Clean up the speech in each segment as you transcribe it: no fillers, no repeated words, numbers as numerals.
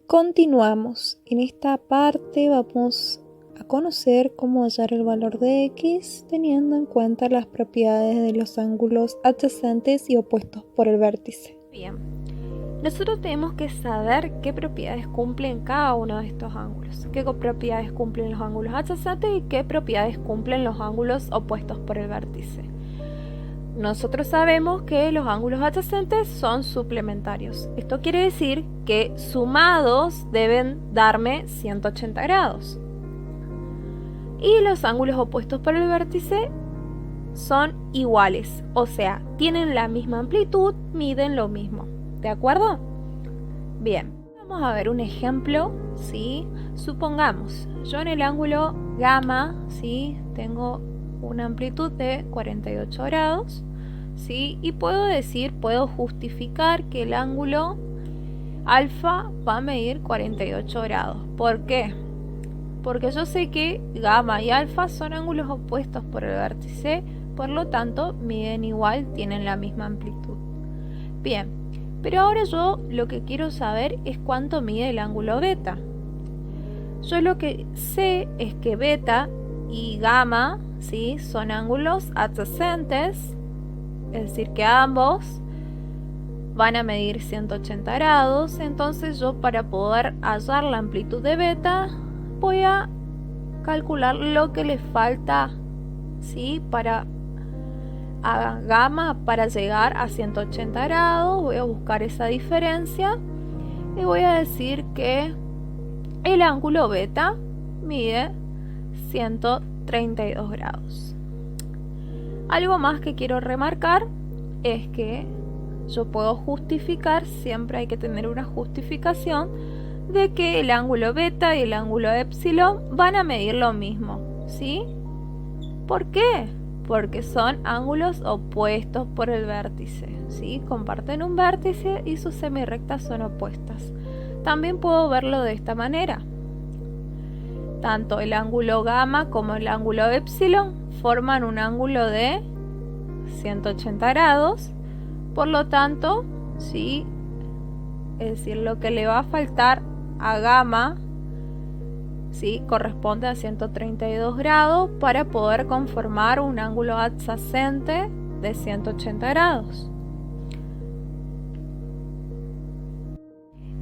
Continuamos. En esta parte vamos a conocer cómo hallar el valor de x teniendo en cuenta las propiedades de los ángulos adyacentes y opuestos por el vértice. Bien, nosotros tenemos que saber qué propiedades cumplen cada uno de estos ángulos. Qué propiedades cumplen los ángulos adyacentes y qué propiedades cumplen los ángulos opuestos por el vértice. Nosotros sabemos que los ángulos adyacentes son suplementarios. Esto quiere decir que sumados deben darme 180 grados. Y los ángulos opuestos por el vértice son iguales, o sea, tienen la misma amplitud, miden lo mismo. ¿De acuerdo? Bien, vamos a ver un ejemplo, ¿sí? Supongamos, yo en el ángulo gamma, ¿sí? Tengo una amplitud de 48 grados, ¿sí? Y puedo justificar que el ángulo alfa va a medir 48 grados. ¿Por qué? Porque yo sé que gamma y alfa son ángulos opuestos por el vértice, por lo tanto miden igual, tienen la misma amplitud. Bien, pero ahora yo lo que quiero saber es cuánto mide el ángulo beta. Yo lo que sé es que beta y gamma, ¿sí? Son ángulos adyacentes, es decir que ambos van a medir 180 grados. Entonces yo, para poder hallar la amplitud de beta, voy a calcular lo que le falta, ¿sí? A gamma para llegar a 180 grados. Voy a buscar esa diferencia y voy a decir que el ángulo beta mide 132 grados. Algo más que quiero remarcar es que yo puedo justificar, siempre hay que tener una justificación de que el ángulo beta y el ángulo epsilon van a medir lo mismo, ¿sí? ¿Por qué? Porque son ángulos opuestos por el vértice, ¿sí? Comparten un vértice y sus semirrectas son opuestas. También puedo verlo de esta manera. Tanto el ángulo gamma como el ángulo epsilon forman un ángulo de 180 grados. Por lo tanto, ¿sí? Es decir, lo que le va a faltar a gamma, ¿sí? Corresponde a 132 grados para poder conformar un ángulo adyacente de 180 grados.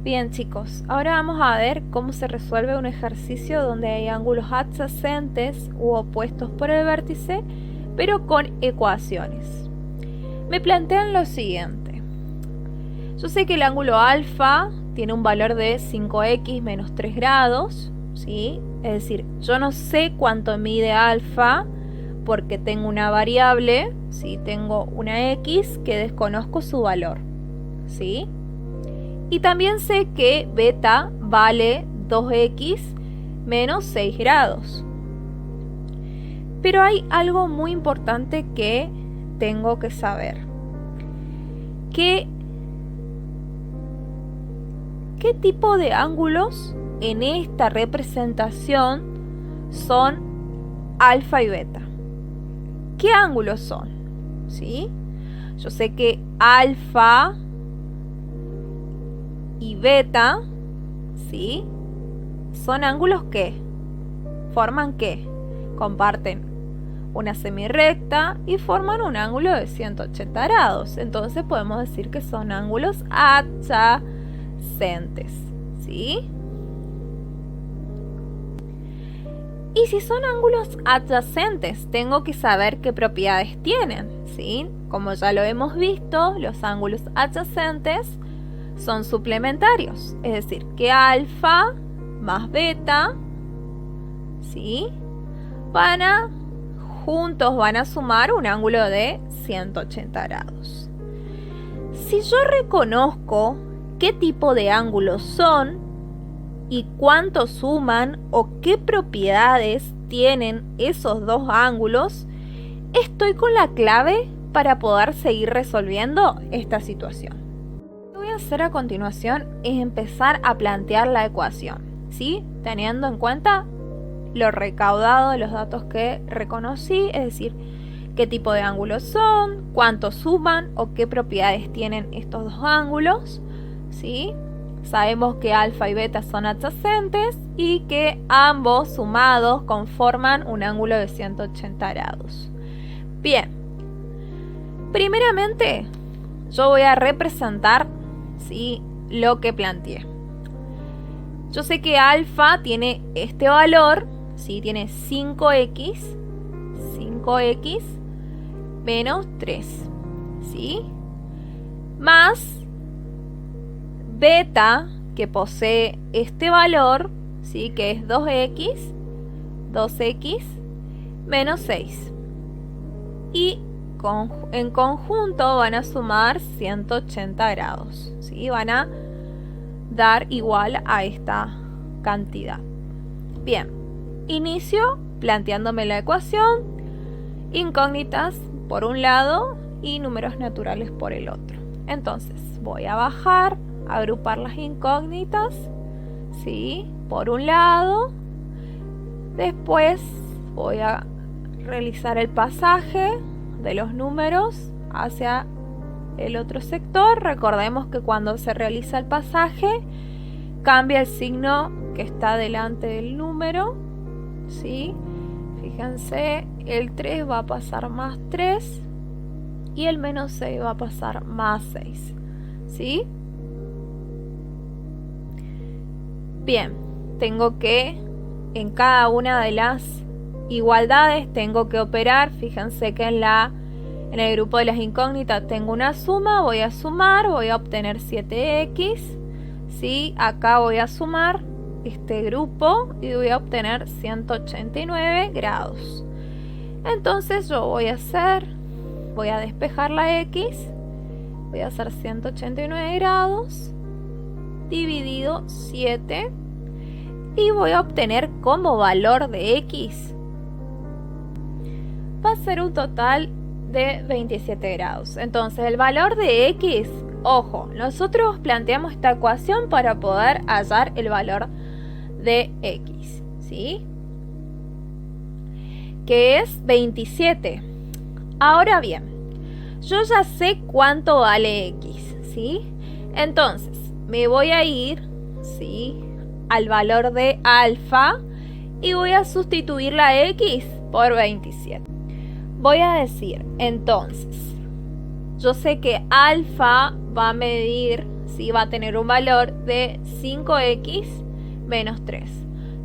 Bien, chicos, ahora vamos a ver cómo se resuelve un ejercicio donde hay ángulos adyacentes u opuestos por el vértice, pero con ecuaciones. Me plantean lo siguiente. Yo sé que el ángulo alfa tiene un valor de 5x menos 3 grados, ¿sí? Es decir, yo no sé cuánto mide alfa porque tengo una variable, ¿sí? Tengo una x que desconozco su valor, ¿sí? Y también sé que beta vale 2x menos 6 grados. Pero hay algo muy importante que tengo que saber. ¿Qué tipo de ángulos en esta representación son alfa y beta? ¿Qué ángulos son? ¿Sí? Yo sé que alfa y beta, ¿sí? Son ángulos que forman ¿qué? Comparten una semirrecta y forman un ángulo de 180 grados. Entonces podemos decir que son ángulos adyacentes, ¿sí? Y si son ángulos adyacentes, tengo que saber qué propiedades tienen, ¿sí? Como ya lo hemos visto, los ángulos adyacentes son suplementarios, es decir, que alfa más beta, ¿sí? Juntos van a sumar un ángulo de 180 grados. Si yo reconozco qué tipo de ángulos son y cuánto suman o qué propiedades tienen esos dos ángulos, estoy con la clave para poder seguir resolviendo esta situación. Lo que voy a hacer a continuación es empezar a plantear la ecuación, ¿sí? Teniendo en cuenta lo recaudado de los datos que reconocí, es decir, qué tipo de ángulos son, cuánto suman o qué propiedades tienen estos dos ángulos, ¿sí? Sabemos que alfa y beta son adyacentes y que ambos sumados conforman un ángulo de 180 grados. Bien, primeramente yo voy a representar, ¿sí?, lo que planteé. Yo sé que alfa tiene este valor, ¿sí?, tiene 5x menos 3, ¿sí?, más beta, que posee este valor, ¿sí?, que es 2x menos 6. Y en conjunto van a sumar 180 grados, ¿sí?, van a dar igual a esta cantidad. Bien, inicio planteándome la ecuación, incógnitas por un lado y números naturales por el otro. Entonces voy a bajar, agrupar las incógnitas, ¿sí?, por un lado. Después voy a realizar el pasaje de los números hacia el otro sector. Recordemos que cuando se realiza el pasaje cambia el signo que está delante del número, ¿sí? Fíjense, el 3 va a pasar más 3 y el menos 6 va a pasar más 6, ¿sí? Bien, tengo que en cada una de las igualdades tengo que operar. Fíjense que en el grupo de las incógnitas tengo una suma, voy a sumar, voy a obtener 7x, ¿sí? Acá voy a sumar este grupo y voy a obtener 189 grados. Entonces yo voy a despejar la x, voy a hacer 189 grados dividido 7 y voy a obtener como valor de x, va a ser un total de 27 grados. Entonces el valor de x, ojo, nosotros planteamos esta ecuación para poder hallar el valor de x, ¿sí?, que es 27. Ahora bien, yo ya sé cuánto vale x, ¿sí? Entonces me voy a ir, ¿sí?, al valor de alfa y voy a sustituir la x por 27. Voy a decir, entonces, yo sé que alfa va a medir, ¿sí?, va a tener un valor de 5x menos 3.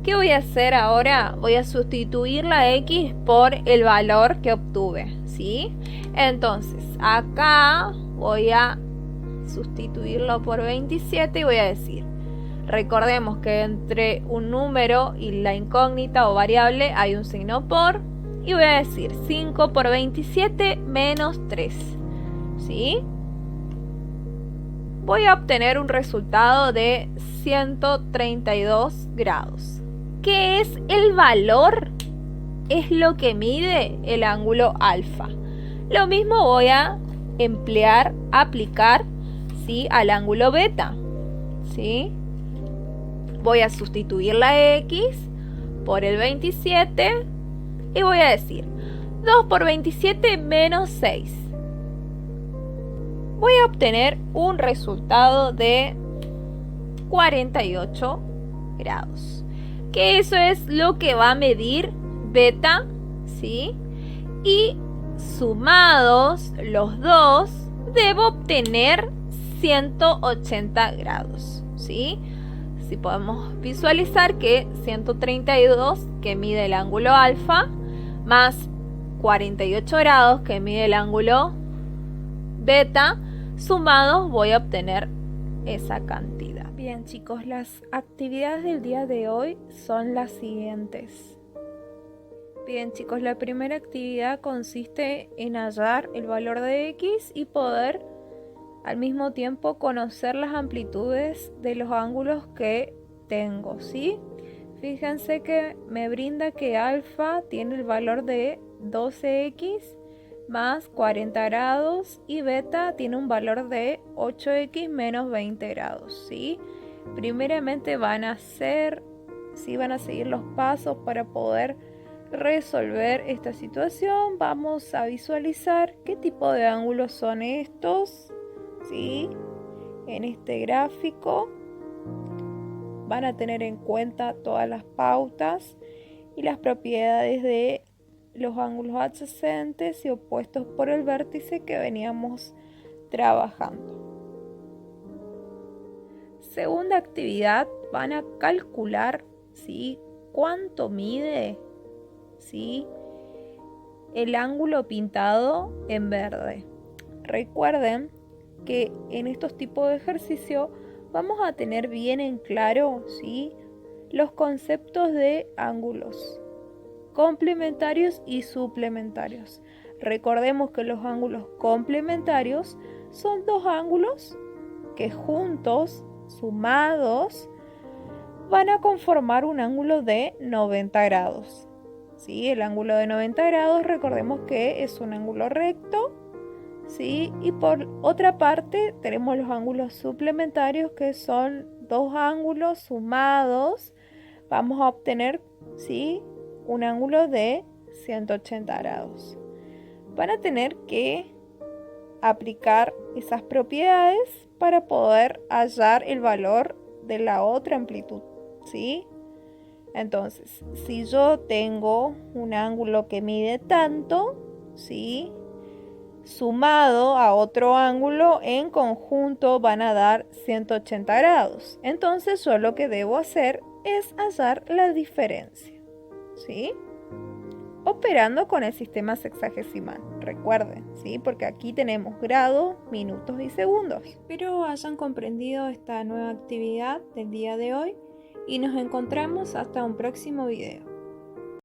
¿Qué voy a hacer ahora? Voy a sustituir la x por el valor que obtuve, ¿sí? Entonces, acá voy a sustituirlo por 27 y voy a decir, recordemos que entre un número y la incógnita o variable hay un signo por, y voy a decir 5 por 27 menos 3, ¿sí? Voy a obtener un resultado de 132 grados. ¿Qué es el valor? Es lo que mide el ángulo alfa. Lo mismo voy a aplicar, ¿sí?, al ángulo beta, ¿sí? Voy a sustituir la x por el 27 y voy a decir 2 por 27 menos 6. Voy a obtener un resultado de 48 grados. Que eso es lo que va a medir beta, ¿sí? Y sumados los dos, debo obtener 180 grados, ¿sí? Si podemos visualizar que 132 que mide el ángulo alfa más 48 grados que mide el ángulo beta, sumados voy a obtener esa cantidad. Bien, chicos, las actividades del día de hoy son las siguientes. Bien, chicos, la primera actividad consiste en hallar el valor de x y poder al mismo tiempo conocer las amplitudes de los ángulos que tengo, ¿sí? Fíjense que me brinda que alfa tiene el valor de 12x más 40 grados y beta tiene un valor de 8x menos 20 grados, ¿sí? Primeramente van a seguir los pasos para poder resolver esta situación. Vamos a visualizar qué tipo de ángulos son estos, ¿sí?, en este gráfico. van a tener en cuenta todas las pautas y las propiedades de los ángulos adyacentes y opuestos por el vértice que veníamos trabajando. Segunda actividad, van a calcular, ¿sí?, cuánto mide, ¿sí?, el ángulo pintado en verde. Recuerden que en estos tipos de ejercicio vamos a tener bien en claro, ¿sí?, los conceptos de ángulos complementarios y suplementarios. Recordemos que los ángulos complementarios son dos ángulos que juntos, sumados, van a conformar un ángulo de 90 grados. ¿Sí? El ángulo de 90 grados, recordemos que es un ángulo recto, ¿sí? Y por otra parte tenemos los ángulos suplementarios, que son dos ángulos sumados. Vamos a obtener, ¿sí?, un ángulo de 180 grados. Van a tener que aplicar esas propiedades para poder hallar el valor de la otra amplitud, ¿sí? Entonces, si yo tengo un ángulo que mide tanto, ¿sí?, sumado a otro ángulo, en conjunto van a dar 180 grados. Entonces yo lo que debo hacer es hallar la diferencia, ¿sí?, operando con el sistema sexagesimal. Recuerden, ¿sí?, porque aquí tenemos grados, minutos y segundos. Espero hayan comprendido esta nueva actividad del día de hoy y nos encontramos hasta un próximo video.